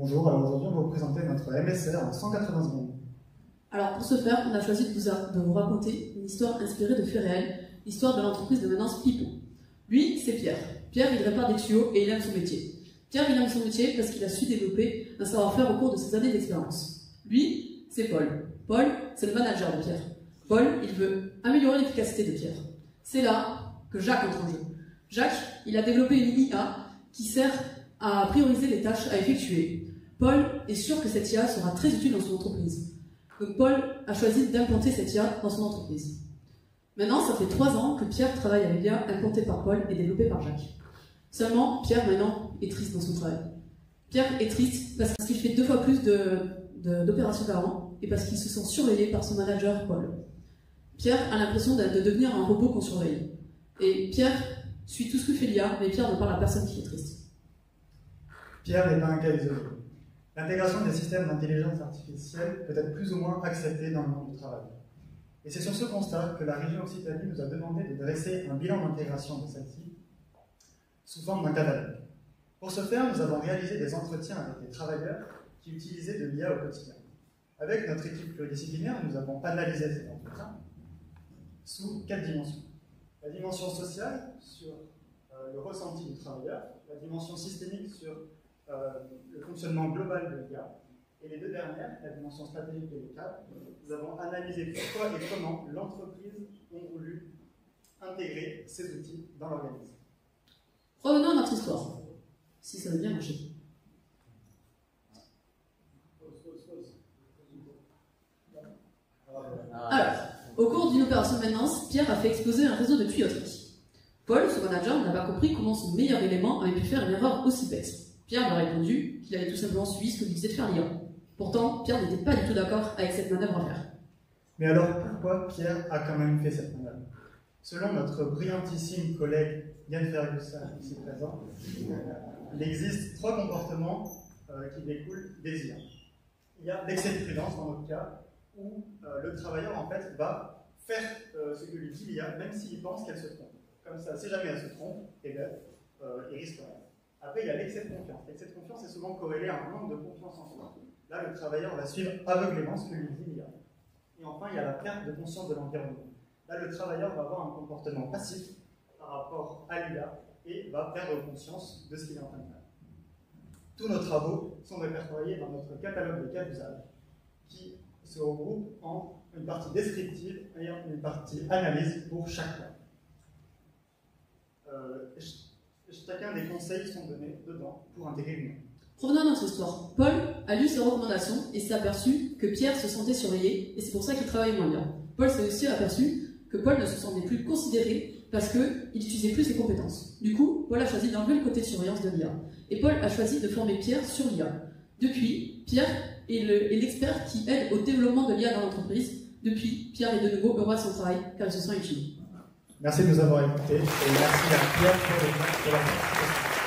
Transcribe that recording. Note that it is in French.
Bonjour, alors aujourd'hui on va vous présenter notre MSR en 180 secondes. Alors pour ce faire, on a choisi de vous raconter une histoire inspirée de faits réels, l'histoire de l'entreprise de maintenance Pipo. Lui, c'est Pierre. Pierre, il répare des tuyaux et il aime son métier. Pierre, il aime son métier parce qu'il a su développer un savoir-faire au cours de ses années d'expérience. Lui, c'est Paul. Paul, c'est le manager de Pierre. Paul, il veut améliorer l'efficacité de Pierre. C'est là que Jacques entre en jeu. Jacques, il a développé une IA qui sert à prioriser les tâches à effectuer. Paul est sûr que cette IA sera très utile dans son entreprise. Donc Paul a choisi d'implanter cette IA dans son entreprise. Maintenant, ça fait 3 ans que Pierre travaille avec l'IA implantée par Paul et développée par Jacques. Seulement, Pierre, maintenant, est triste dans son travail. Pierre est triste parce qu'il fait 2 fois plus d'opérations qu'avant et parce qu'il se sent surveillé par son manager, Paul. Pierre a l'impression de devenir un robot qu'on surveille. Et Pierre suit tout ce que fait l'IA, mais Pierre ne parle à personne qui est triste. Pierre n'est pas un cas isolé. L'intégration des systèmes d'intelligence artificielle peut être plus ou moins acceptée dans le monde du travail. Et c'est sur ce constat que la région Occitanie nous a demandé de dresser un bilan d'intégration de celle-ci sous forme d'un catalogue. Pour ce faire, nous avons réalisé des entretiens avec des travailleurs qui utilisaient de l'IA au quotidien. Avec notre équipe pluridisciplinaire, nous avons analysé ces entretiens sous 4 dimensions. La dimension sociale, sur le ressenti du travailleur, la dimension systémique sur le fonctionnement global de l'IA, et les 2 dernières, la dimension stratégique et les cadres, nous avons analysé pourquoi et comment l'entreprise a voulu intégrer ces outils dans l'organisme. Revenons à notre histoire, si ça veut bien marcher. Alors, au cours d'une opération de maintenance, Pierre a fait exploser un réseau de tuyauterie. Paul, son manager, n'a pas compris comment son meilleur élément avait pu faire une erreur aussi bête. Pierre lui a répondu qu'il avait tout simplement suivi ce que lui disait de faire l'IA. Pourtant, Pierre n'était pas du tout d'accord avec cette manœuvre à faire. Mais alors pourquoi Pierre a quand même fait cette manœuvre? Selon notre brillantissime collègue Yann Ferguson, ici présent, il existe 3 comportements qui découlent des IA. Il y a l'excès de prudence dans notre cas, où le travailleur en fait va faire ce que lui dit l'IA, même s'il pense qu'elle se trompe. Comme ça, si jamais elle se trompe, eh bien, il risque rien. Après, il y a l'excès de confiance. L'excès de confiance est souvent corrélé à un manque de confiance en soi. Là, le travailleur va suivre aveuglément ce que lui dit l'IA. Et enfin, il y a la perte de conscience de l'environnement. Là, le travailleur va avoir un comportement passif par rapport à l'IA et va perdre conscience de ce qu'il est en train de faire. Tous nos travaux sont répertoriés dans notre catalogue de cas d'usage qui se regroupe en une partie descriptive et une partie analyse pour chaque cas. Chacun des conseils sont donnés dedans pour intégrer l'humain. Revenons à notre histoire. Paul a lu ses recommandations et s'est aperçu que Pierre se sentait surveillé et c'est pour ça qu'il travaillait moins bien. Paul s'est aussi aperçu que Paul ne se sentait plus considéré parce qu'il n'utilisait plus ses compétences. Du coup, Paul a choisi d'enlever le côté de surveillance de l'IA. Et Paul a choisi de former Pierre sur l'IA. Depuis, Pierre est l'expert qui aide au développement de l'IA dans l'entreprise. Depuis, Pierre est de nouveau heureux à son travail car il se sent utile. Merci de nous avoir écoutés et merci à Pierre pour la participation.